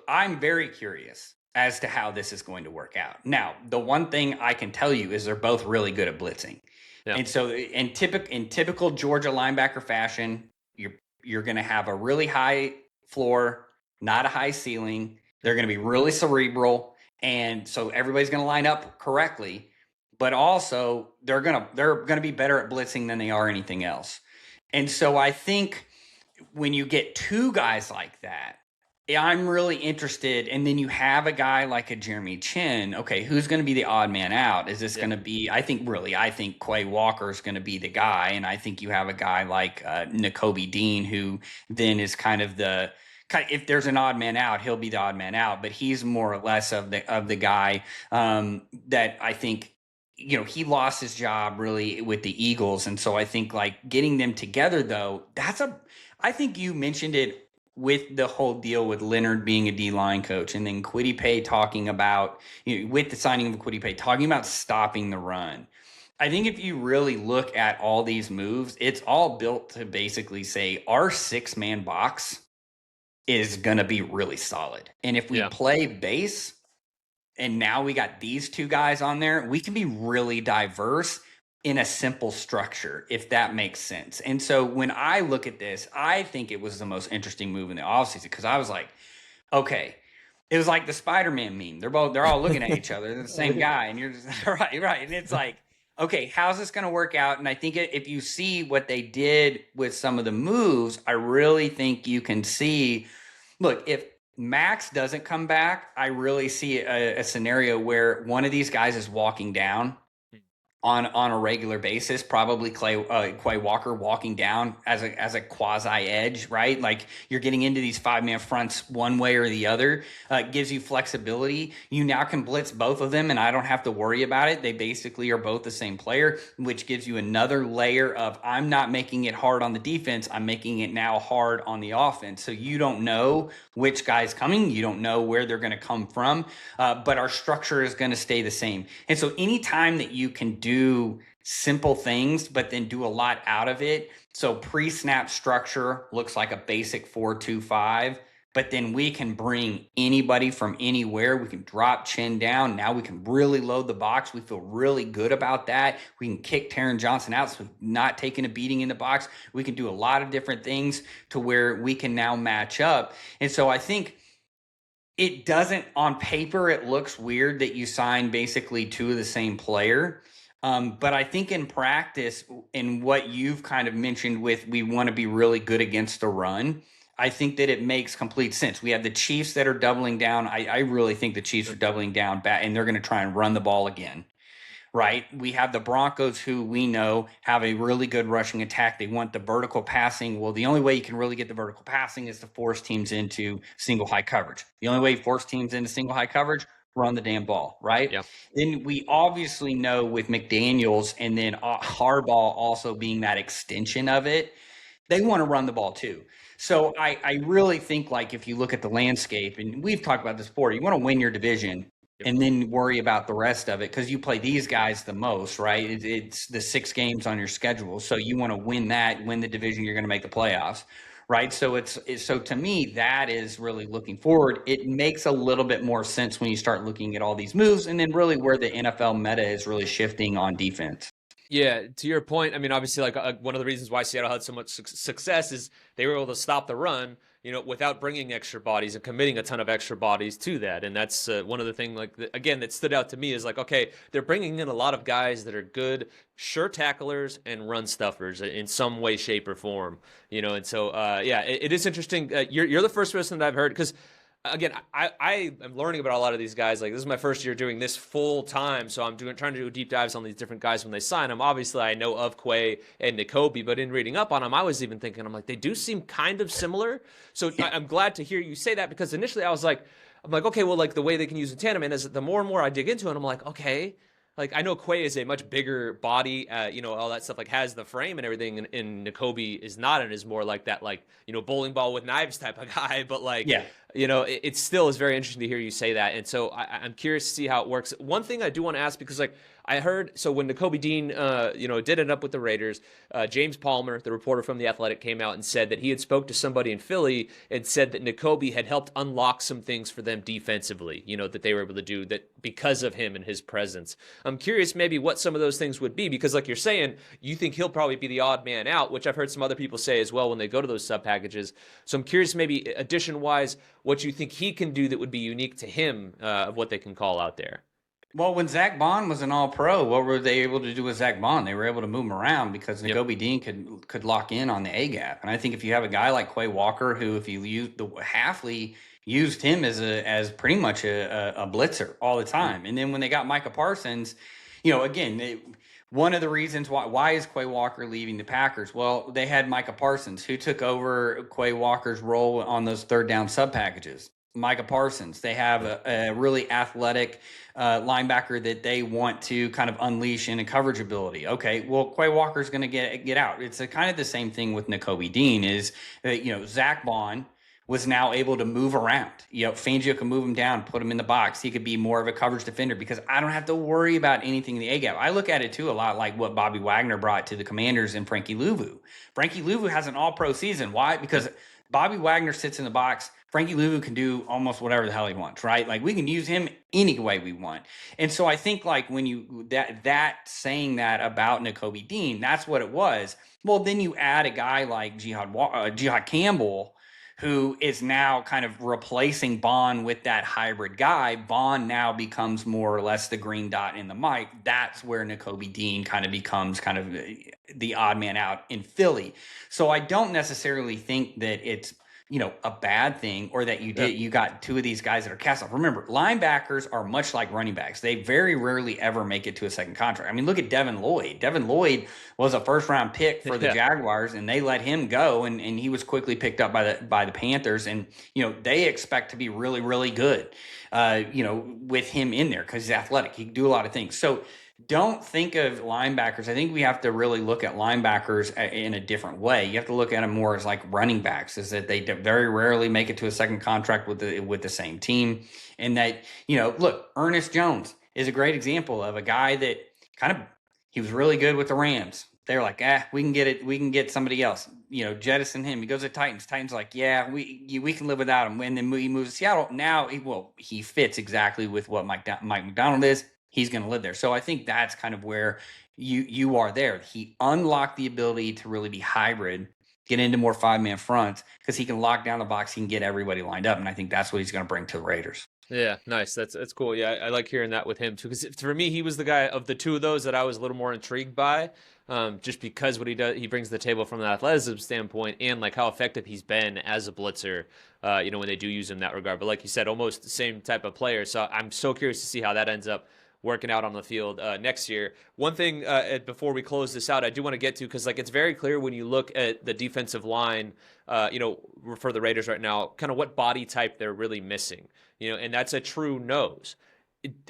I'm very curious as to how this is going to work out. Now, the one thing I can tell you is they're both really good at blitzing. Yeah. And so in typical Georgia linebacker fashion, you're going to have a really high floor, not a high ceiling. They're going to be really cerebral, and so everybody's going to line up correctly. But also, they're going to be better at blitzing than they are anything else. And so I think when you get two guys like that, I'm really interested. And then you have a guy like a Jeremy Chin. Okay, who's going to be the odd man out? Is this going to be? I think Quay Walker is going to be the guy, and I think you have a guy like Nakobe Dean, who then is kind of if there's an odd man out, he'll be the odd man out, but he's more or less of the guy that I think, he lost his job really with the Eagles. And so I think getting them together though, I think you mentioned it with the whole deal with Leonard being a D-line coach, and then Kwity Paye talking about, with the signing of Kwity Paye, talking about stopping the run. I think if you really look at all these moves, it's all built to basically say our 6-man box is going to be really solid. And if we play base and now we got these two guys on there, we can be really diverse in a simple structure, if that makes sense. And so when I look at this, I think it was the most interesting move in the offseason, because I was like, okay, it was like the Spider-Man meme. They're all looking at each other. They're the same guy. And you're just right. And it's like, okay, how's this going to work out? And I think if you see what they did with some of the moves, I really think you can see, look, if Max doesn't come back, I really see a scenario where one of these guys is walking down on a regular basis. Probably Quay Walker walking down as a quasi edge, right? Like you're getting into these 5-man fronts one way or the other. Gives you flexibility. You now can blitz both of them, and I don't have to worry about it. They basically are both the same player, which gives you another layer of I'm not making it hard on the defense. I'm making it now hard on the offense. So you don't know which guy's coming. You don't know where they're going to come from, but our structure is going to stay the same. And so anytime that you can do simple things, but then do a lot out of it. So pre-snap structure looks like a basic 4-2-5, but then we can bring anybody from anywhere. We can drop chin down. Now we can really load the box. We feel really good about that. We can kick Taron Johnson out, so not taking a beating in the box. We can do a lot of different things to where we can now match up. And so I think it doesn't, on paper, it looks weird that you sign basically two of the same player. But I think in practice, in what you've kind of mentioned with we want to be really good against the run, I think that it makes complete sense. We have the Chiefs that are doubling down. I really think the Chiefs are doubling down and they're going to try and run the ball again, right? We have the Broncos, who we know have a really good rushing attack. They want the vertical passing. Well, the only way you can really get the vertical passing is to force teams into single high coverage. The only way you force teams into single high coverage, run the damn ball, right? Yeah. Then we obviously know with McDaniels and then Harbaugh also being that extension of it, they want to run the ball too. So I really think, like, if you look at the landscape, and we've talked about this before, you want to win your division and then worry about the rest of it because you play these guys the most, right? It's the 6 games on your schedule. So you want to win that, win the division, you're going to make the playoffs. Right. So so to me, that is really looking forward. It makes a little bit more sense when you start looking at all these moves and then really where the NFL meta is really shifting on defense. Yeah, to your point, I mean, obviously, like one of the reasons why Seattle had so much success is they were able to stop the run, without bringing extra bodies and committing a ton of extra bodies to that. And that's one of the things, again, that stood out to me is like, okay, they're bringing in a lot of guys that are good, sure tacklers and run stuffers in some way, shape, or form. And so, yeah, it is interesting. You're the first person that I've heard because. Again, I am learning about a lot of these guys. Like, this is my first year doing this full time, so I'm trying to do deep dives on these different guys when they sign them. Obviously, I know of Quay and Nakobe, but in reading up on them, I was even thinking, I'm like, they do seem kind of similar. So I'm glad to hear you say that because initially I'm like, okay, well, like the way they can use a tandem, and as the more and more I dig into it, I'm like, okay. Like, I know Quay is a much bigger body, all that stuff, like, has the frame and everything, and Nakobe is not, and is more like that, like, bowling ball with knives type of guy, but, like, yeah. It still is very interesting to hear you say that, and so I'm curious to see how it works. One thing I do want to ask, because, like, I heard, so when Nakobe Dean, did end up with the Raiders, James Palmer, the reporter from The Athletic, came out and said that he had spoke to somebody in Philly and said that Nakobe had helped unlock some things for them defensively, that they were able to do that because of him and his presence. I'm curious maybe what some of those things would be, because like you're saying, you think he'll probably be the odd man out, which I've heard some other people say as well when they go to those sub packages. So I'm curious maybe addition-wise, what you think he can do that would be unique to him of what they can call out there. Well, when Zach Bond was an All-Pro, what were they able to do with Zach Bond? They were able to move him around because Nakobe Dean could lock in on the A gap. And I think if you have a guy like Quay Walker, who if you use Hafley used him as pretty much a blitzer all the time, and then when they got Micah Parsons, again. One of the reasons why is Quay Walker leaving the Packers? Well, they had Micah Parsons, who took over Quay Walker's role on those third down sub packages. Micah Parsons. They have a really athletic linebacker that they want to kind of unleash in a coverage ability. Okay, well, Quay Walker's going to get out. It's kind of the same thing with Nakobe Dean is, Zach Bond was now able to move around. Fangio can move him down, put him in the box. He could be more of a coverage defender because I don't have to worry about anything in the A-gap. I look at it, too, a lot like what Bobby Wagner brought to the Commanders and Frankie Louvu. Frankie Louvu has an all-pro season. Why? Because Bobby Wagner sits in the box. Frankie Louvu can do almost whatever the hell he wants, right? Like, we can use him any way we want. And so I think, like, when you saying that about Nakobe Dean, that's what it was. Well, then you add a guy like Jihad Campbell, who is now kind of replacing Bond with that hybrid guy. Bond now becomes more or less the green dot in the mic. That's where Nakobe Dean kind of becomes kind of the odd man out in Philly. So I don't necessarily think that it's a bad thing, or that you got two of these guys that are cast off. Remember, linebackers are much like running backs. They very rarely ever make it to a second contract. I mean, look at Devin Lloyd. Devin Lloyd was a first round pick for the Jaguars, and they let him go, and he was quickly picked up by the Panthers. And, they expect to be really, really good, with him in there, because he's athletic. He can do a lot of things. So don't think of linebackers. I think we have to really look at linebackers in a different way. You have to look at them more as like running backs, is that they very rarely make it to a second contract with the same team. And that, look, Ernest Jones is a great example of a guy that he was really good with the Rams. They're like, we can get it. We can get somebody else, jettison him. He goes to Titans. Titans like, yeah, we can live without him. And then he moves to Seattle. Now, he fits exactly with what Mike McDonald is. He's going to live there. So I think that's kind of where you are there. He unlocked the ability to really be hybrid, get into more 5-man fronts, because he can lock down the box. He can get everybody lined up. And I think that's what he's going to bring to the Raiders. Yeah, nice. That's cool. Yeah, I like hearing that with him too, because for me, he was the guy of the two of those that I was a little more intrigued by, just because what he does, he brings to the table from an athleticism standpoint, and like how effective he's been as a blitzer, when they do use him in that regard. But like you said, almost the same type of player. So I'm so curious to see how that ends up working out on the field next year. One thing before we close this out, I do want to get to, because like it's very clear when you look at the defensive line, for the Raiders right now, kind of what body type they're really missing, and that's a true nose.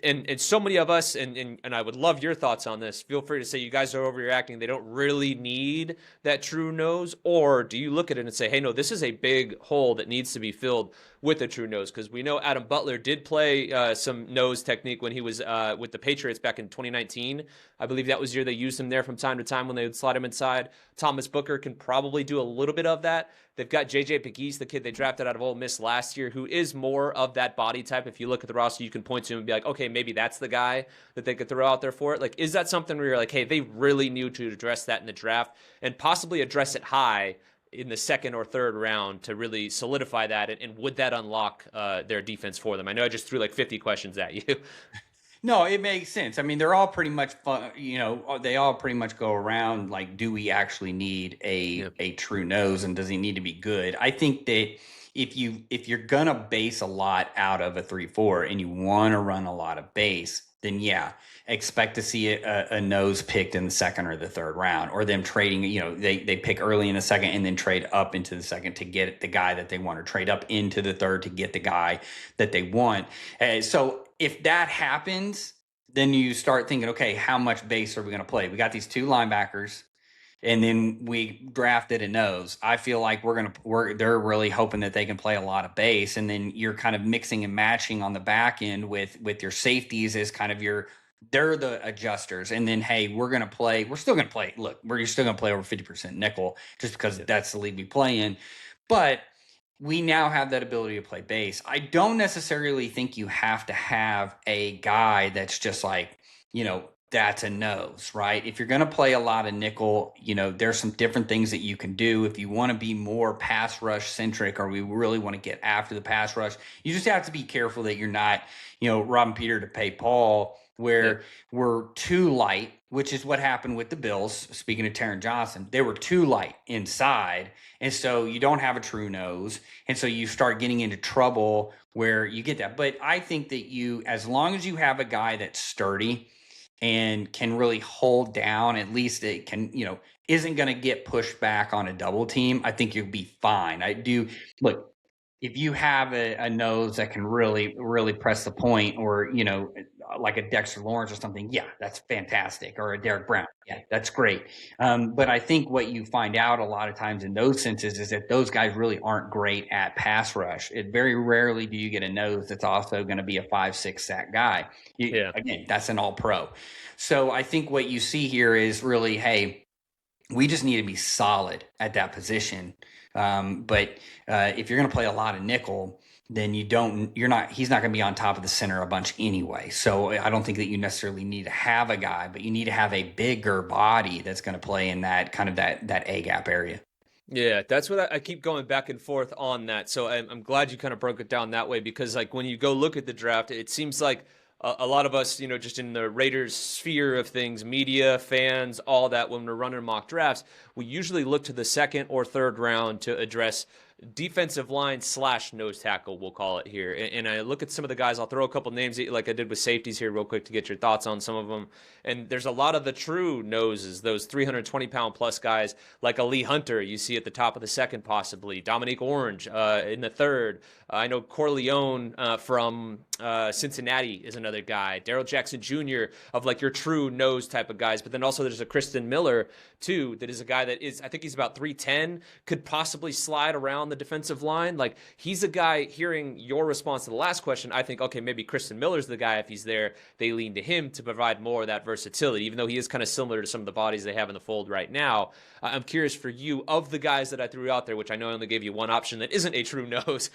And so many of us, and I would love your thoughts on this. Feel free to say you guys are overreacting. They don't really need that true nose, or do you look at it and say, hey, no, this is a big hole that needs to be filled with a true nose? Because we know Adam Butler did play some nose technique when he was with the Patriots back in 2019. I believe that was the year they used him there from time to time when they would slide him inside. Thomas Booker can probably do a little bit of that. They've got J.J. Pegues, the kid they drafted out of Ole Miss last year, who is more of that body type. If you look at the roster, you can point to him and be like, okay, maybe that's the guy that they could throw out there for it. Like, is that something where you're like, hey, they really need to address that in the draft and possibly address it high in the second or third round to really solidify that? And would that unlock their defense for them? I know I just threw like 50 questions at you. No, it makes sense. I mean, they're all pretty much fun, they all pretty much go around like, do we actually need a true nose, and does he need to be good? I think that if you're gonna base a lot out of a 3-4 and you want to run a lot of base, then expect to see a nose picked in the second or the third round, or them trading. They pick early in the second and then trade up into the second to get the guy that they want, or trade up into the third to get the guy that they want. So if that happens, then you start thinking, okay, how much base are we going to play? We got these two linebackers, and then we drafted a nose. I feel like they're really hoping that they can play a lot of base, and then you're kind of mixing and matching on the back end with your safeties as kind of they're the adjusters. And then, hey, we're still going to play. Look, we're still going to play over 50% nickel, just because that's the league we play in. But we now have that ability to play base. I don't necessarily think you have to have a guy that's just like, that's a nose, right? If you're going to play a lot of nickel, there's some different things that you can do. If you want to be more pass rush centric, or we really want to get after the pass rush, you just have to be careful that you're not, robbing Peter to pay Paul, where we're too light, which is what happened with the Bills. Speaking of Taron Johnson, they were too light inside. And so you don't have a true nose. And so you start getting into trouble where you get that. But I think that as long as you have a guy that's sturdy and can really hold down, at least it can, isn't going to get pushed back on a double team, I think you'll be fine. Look, if you have a nose that can really, really press the point, or, like a Dexter Lawrence or something, that's fantastic. Or a Derek Brown, that's great. But I think what you find out a lot of times in those senses is that those guys really aren't great at pass rush. Very rarely do you get a nose that's also going to be a 5-6 sack guy. Again, that's an all pro. So I think what you see here is really, hey, we just need to be solid at that position. But if you're going to play a lot of nickel, then he's not going to be on top of the center a bunch anyway. So I don't think that you necessarily need to have a guy, but you need to have a bigger body that's going to play in that kind of that A gap area. Yeah, that's what I keep going back and forth on that. So I'm glad you kind of broke it down that way, because like when you go look at the draft, it seems like a lot of us, just in the Raiders sphere of things, media, fans, all that, when we're running mock drafts, we usually look to the second or third round to address defensive line / nose tackle, we'll call it here. And I look at some of the guys, I'll throw a couple names like I did with safeties here real quick to get your thoughts on some of them. And there's a lot of the true noses, those 320-pound plus guys like Ali Hunter, you see at the top of the second possibly, Dominique Orange in the third. I know Corleone from Cincinnati is another guy. Daryl Jackson Jr. of like your true nose type of guys. But then also there's a Kristen Miller too, that is a guy that is, I think he's about 310, could possibly slide around the defensive line. Like he's a guy, hearing your response to the last question, I think, okay, maybe Kristen Miller's the guy. If he's there, they lean to him to provide more of that versatility, even though he is kind of similar to some of the bodies they have in the fold right now. I'm curious for you, of the guys that I threw out there, which I know I only gave you one option that isn't a true nose,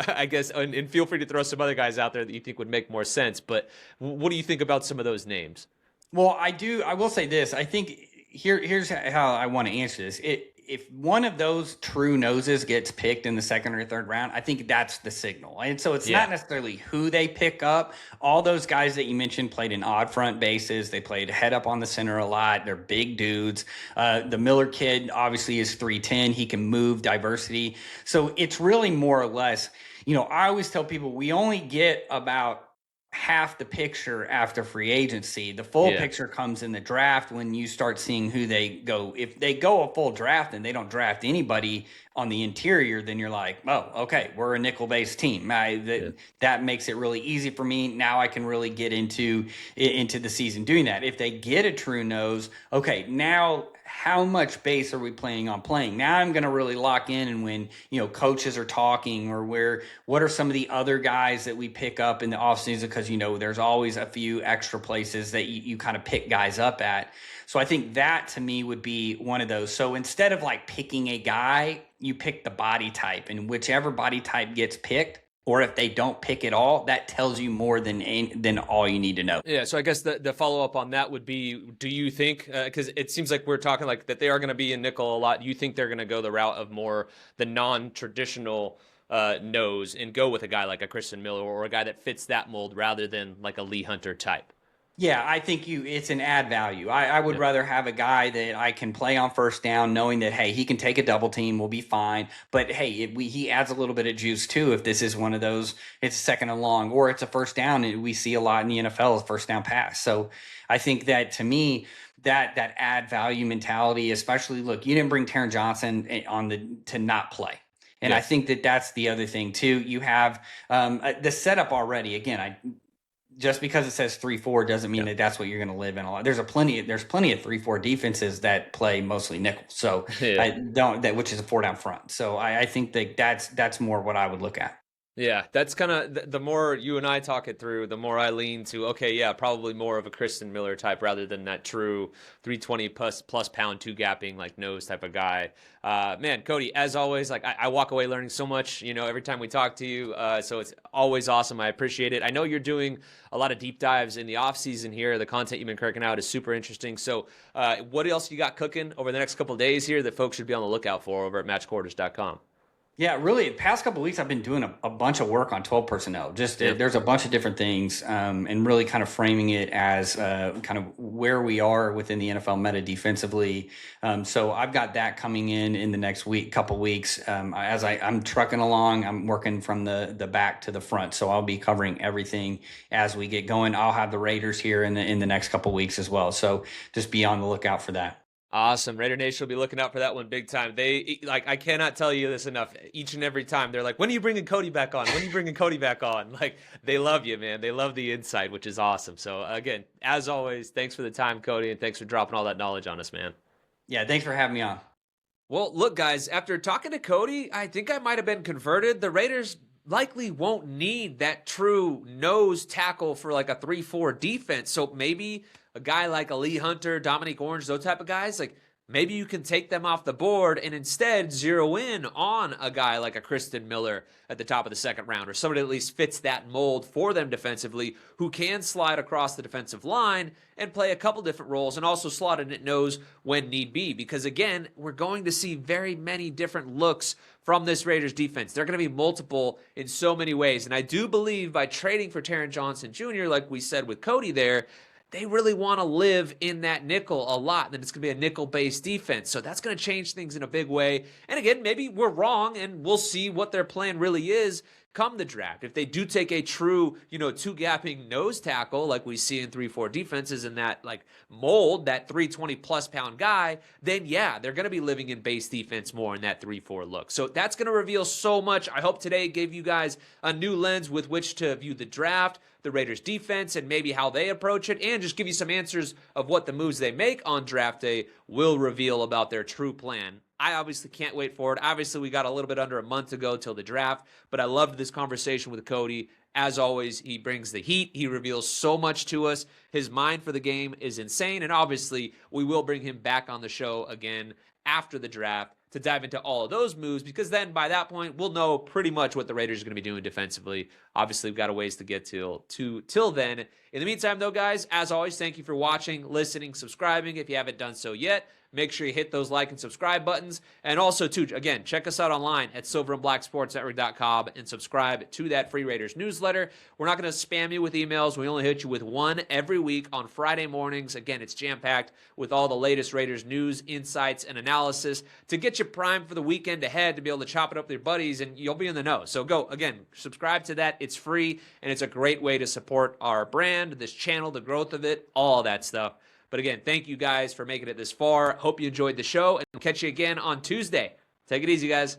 I guess, and feel free to throw some other guys out there that you think would make more sense. But what do you think about some of those names? Well, I will say this. I think here's how I want to answer this. If one of those true noses gets picked in the second or third round, I think that's the signal. And so it's not necessarily who they pick up. All those guys that you mentioned played in odd front bases. They played head up on the center a lot. They're big dudes. The Miller kid obviously is 310. He can move, diversity. So it's really more or less, I always tell people we only get about half the picture after free agency. The full picture comes in the draft when you start seeing who they go. If they go a full draft and they don't draft anybody on the interior, then you're like, oh, okay, we're a nickel-based team. That makes it really easy for me. Now I can really get into the season doing that. If they get a true nose, okay, now how much base are we planning on playing? Now I'm going to really lock in, and when coaches are talking, or what are some of the other guys that we pick up in the offseason, because there's always a few extra places that you kind of pick guys up at. So I think that to me would be one of those. So instead of like picking a guy, you pick the body type, and whichever body type gets picked, or if they don't pick it all, that tells you more than all you need to know. Yeah, so I guess the follow-up on that would be, do you think, because it seems like we're talking like that they are going to be in nickel a lot, do you think they're going to go the route of more the non-traditional nose and go with a guy like a Kristen Miller or a guy that fits that mold rather than like a Lee Hunter type? Yeah, I think it's an add value. I would rather have a guy that I can play on first down, knowing that, hey, he can take a double team, we'll be fine. But hey, he adds a little bit of juice too. If this is one of those, it's second and long, or it's a first down, and we see a lot in the NFL is first down pass. So I think that to me, that add value mentality, especially, look, you didn't bring Taron Johnson to not play. And I think that that's the other thing too. You have the setup already. Again, just because it says 3-4 doesn't mean that that's what you're going to live in a lot. There's plenty of 3-4 defenses that play mostly nickel. So which is a 4 down front. So I think that's more what I would look at. Yeah, that's kind of the more you and I talk it through, the more I lean to, okay, yeah, probably more of a Kristen Miller type rather than that true 320 plus pound, two gapping like nose type of guy. Man, Cody, as always, like I walk away learning so much, every time we talk to you. So it's always awesome. I appreciate it. I know you're doing a lot of deep dives in the off season here. The content you've been cracking out is super interesting. So what else you got cooking over the next couple of days here that folks should be on the lookout for over at matchquarters.com? Yeah, really, the past couple of weeks, I've been doing a bunch of work on 12 personnel. There's a bunch of different things, and really kind of framing it as kind of where we are within the NFL meta defensively. So I've got that coming in the next couple weeks. As I'm trucking along, I'm working from the back to the front. So I'll be covering everything as we get going. I'll have the Raiders here in the next couple weeks as well. So just be on the lookout for that. Awesome. Raider Nation will be looking out for that one big time. I cannot tell you this enough. Each and every time they're like, when are you bringing Cody back on? When are you bringing Cody back on? Like, they love you, man. They love the insight, which is awesome. So again, as always, thanks for the time, Cody, and thanks for dropping all that knowledge on us, man. Yeah, thanks for having me on. Well, look, guys, after talking to Cody, I think I might have been converted. The Raiders likely won't need that true nose tackle for like a 3-4 defense. So maybe a guy like Ali Hunter, Dominique Orange, those type of guys, like maybe you can take them off the board and instead zero in on a guy like a Kristen Miller at the top of the second round, or somebody that at least fits that mold for them defensively, who can slide across the defensive line and play a couple different roles and also slot in at nose when need be. Because again, we're going to see very many different looks from this Raiders defense. They're going to be multiple in so many ways. And I do believe by trading for Taron Johnson Jr., like we said with Cody there, they really want to live in that nickel a lot. Then it's going to be a nickel-based defense. So that's going to change things in a big way. And again, maybe we're wrong, and we'll see what their plan really is come the draft. If they do take a true, two-gapping nose tackle like we see in 3-4 defenses in that like mold, that 320-plus pound guy, then yeah, they're going to be living in base defense more in that 3-4 look. So that's going to reveal so much. I hope today gave you guys a new lens with which to view the draft, the Raiders defense, and maybe how they approach it, and just give you some answers of what the moves they make on draft day will reveal about their true plan. I obviously can't wait for it. Obviously, we got a little bit under a month to go till the draft, but I loved this conversation with Cody. As always, he brings the heat. He reveals so much to us. His mind for the game is insane, and obviously, we will bring him back on the show again after the draft to dive into all of those moves, because then by that point, we'll know pretty much what the Raiders are going to be doing defensively. Obviously, we've got a ways to get till then. In the meantime, though, guys, as always, thank you for watching, listening, subscribing. If you haven't done so yet, make sure you hit those like and subscribe buttons. And also, too, again, check us out online at silverandblacksportsnetwork.com and subscribe to that free Raiders newsletter. We're not going to spam you with emails. We only hit you with one every week on Friday mornings. Again, it's jam-packed with all the latest Raiders news, insights, and analysis to get you primed for the weekend ahead to be able to chop it up with your buddies, and you'll be in the know. So go, again, subscribe to that. It's free, and it's a great way to support our brand, this channel, the growth of it, all that stuff. But again, thank you guys for making it this far. Hope you enjoyed the show, and we'll catch you again on Tuesday. Take it easy, guys.